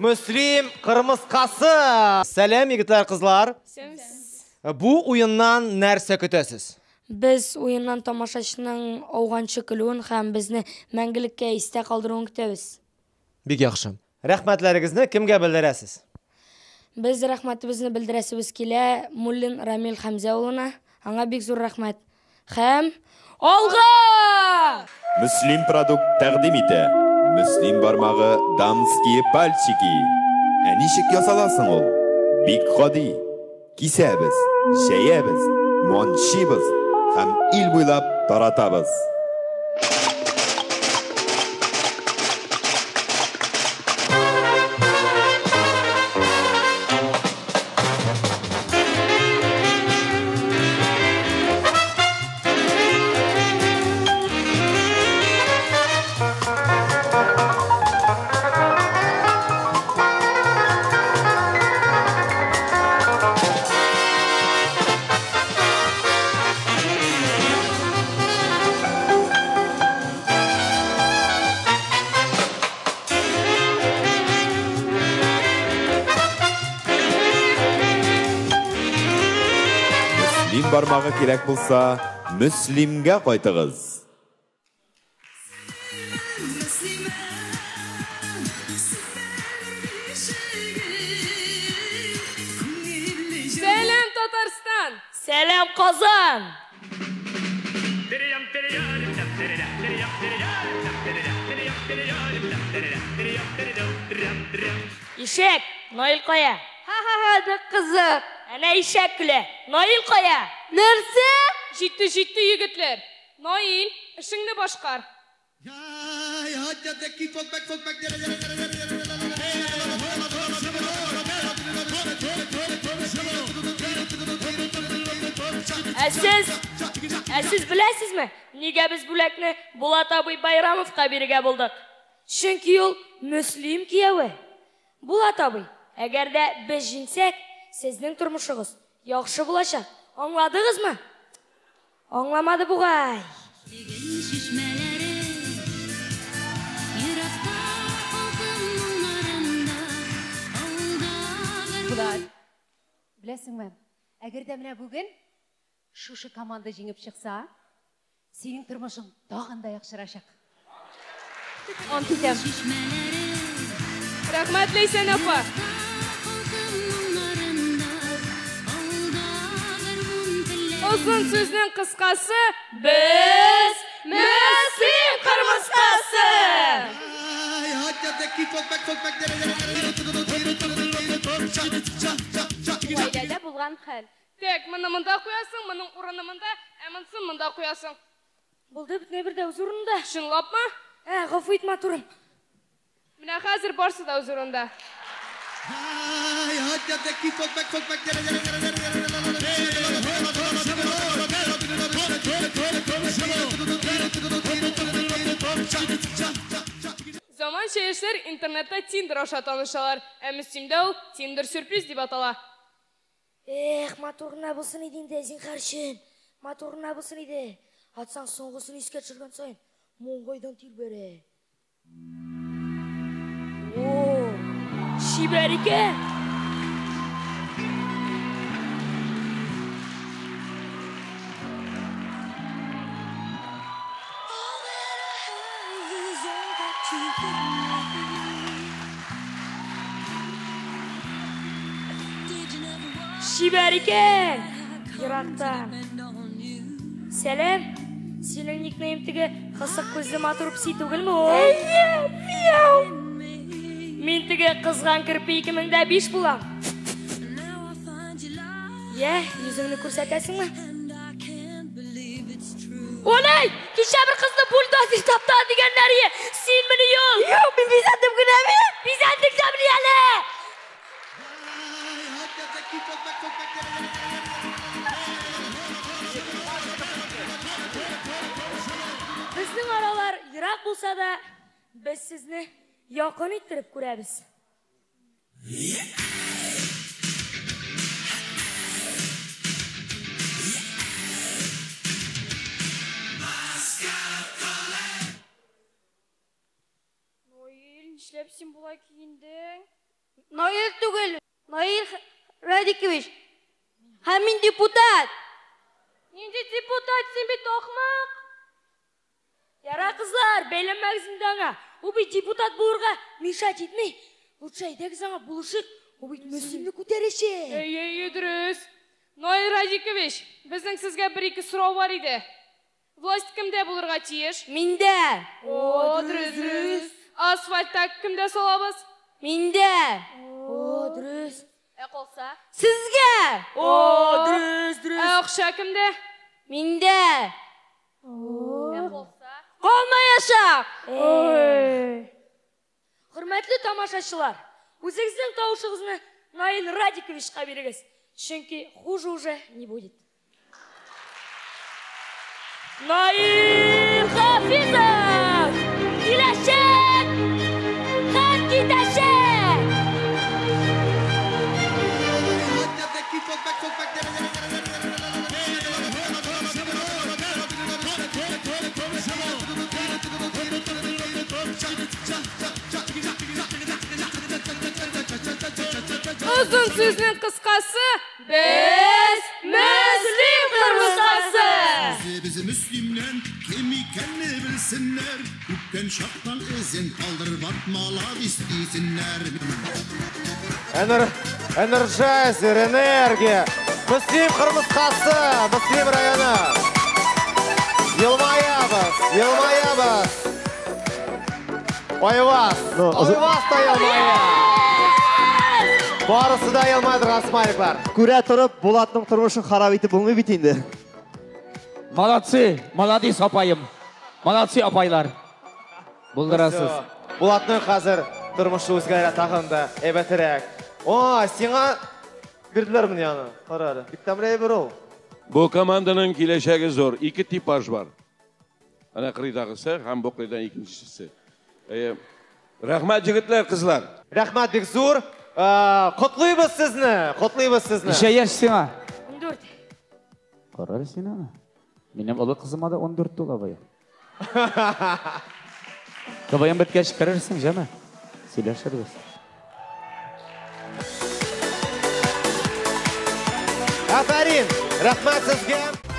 Müslim Kırmızkası. Selam yigitler kızlar. Bu oyundan нәрсе көтәсез? Biz oyundan tamaşaçının ауганчы көлүн һәм безне мәңгелеккә истә калдыруын көтәбез. Бик яхшы. Рәхмәтләрегезне кемгә белдерәсез? Biz рәхмәтебезне белдерәсебез килә Муллин Рамил Хәмзә улына. Аңа бик зур рәхмәт. Һәм алга! Müslim продукт тәкъдим итә. Müslim бармагы дамские пальчики. Ә ничек ясаласың ул? Бик гади. Кисәбез, шәябез, мончибыз һәм ил буйлап таратабыз. Бармағы керек булса, Müslimгә кайтыгыз. Selam Tatarstan. Selam Kazan. İşek, Nail Kaya. Ha, bek kızık. Ana işek güle. Nail Kaya. Nerse? Җитте егетләр. Наил, эшеңне башкар. Siz bilәсезме? Нигә без бүләкне Булат абый Байрамовка бирергә булдык? Чөнки ул Мөслим кияве. Булат абый, әгәр дә без җиңсәк, сезнең тормышыгыз яхшы булачак. Аңладыгызмы? Аңламады бугай. Булат, беләсеңме? Әгәр дә менә бүген шушы команда җиңеп чыкса, синең тормышың тагын да яхшырачак. Ант итәм. Рәхмәт Ләйсән апа. Uzun sözün kıskası, biz Müslim Kırmızkası. Bu ailede bulgan hal. Tek, mında koyasın, mının uğranımında, əminsin mında koyasın. Buldu bütünə bir də huzurunda. Şınlap mı? Ғafу etmə turun. Mənə hazır barsı da huzurunda. Zaman şehirler internette Tinder aşağı tanışalar. Müslimde o Tinder sürpriz diye atala. Motoruna bulsun idin de zinkarşın. Motoruna bulsun idi. Atsan soğusunu iske çırgan sayın. Mongoydan til bere. Oo, şiberike. Şiberike. Yıraktan. Selam. Senin nickname tigi kısık gözlü matır pisi tugul mu? Miyav. Min tigi kızgan kirpi 2005 bulam. Ya, yüzünü kursatasın mı? Olay! Kişi bir kızla buldozer tapta digenler ye. Sin beni yol. Yok, biz bizandım günemi. Bizandık tabliyale. Bizning aralar yiroq bo'lsa da, biz sizni yaqin ettirib ko'ramiz. Noil, ishlab sen bo'lay kiyinding. Nail түгел. Nail Радикович. Һәм мин депутат. Нинди депутат син бит ахмак? Яра кызлар, бәйләмәгез инде аңа. Ул бит депутат булырга мишать итми. Лучше әйдәгез аңа булышык. Ул бит мөселимне күтәрәчәк. Ей, дөрес. Нойль Радикович, безнең сезгә бер-ике сорау бар иде. Власть кемдә булырга тиеш? Миндә. О, дөрес. Асфальтта кемдә салабыз? Миндә. О, дөрес. Калса? Сезгә. О, дөрес. Акча кемдә? Миндә. Калса? Калмаячак. Хөрмәтле тамашачылар, үзегезнең тавышыгызны Наил Радиковичка бирегез. Чөнки хуже уже не будет. Наил Хафизов! Киләчәк! Һәм китәчәк! Uzun sözün kıskası, biz Müslüm kırmızısı. Bizi Müslümler kim ikenini bilsinler. Hükken şaktan izin kaldırıp atmalar istesinler. Энерджайзер, энергия. Müslüm Kırmızıkası, Müslüm rayonu. Yılmayabız. Oyvaz da yılmayabız. Barысы да yılmaydır asmaylıklar. Күрә торып, Булатның тормышын харап итеп булмый бит инде. Молодец апайым. Молодцы апайлар. Булдырасыз. Булатның қазір тұрмышы өзгәрә тағында, әбәтірәк. О, сиңа бирділер мені аны. Қарары. Биттамрай бір ол. Bu komandanın kileşegi zor. İki tipaj var. Ana kırıydağısı, hem bu kırıydan ikincisi. Rahmet jigitler, kızlar. Рахмат бик зур. Құтлыйбыз сізні. Неше яш сиңа? 14. Карар син аны. Минем олы кызыма да 14 тула бая. Кабаям беткәч керерсең, җәме. Сөйләшербез. Афарин, рахмат сезгә.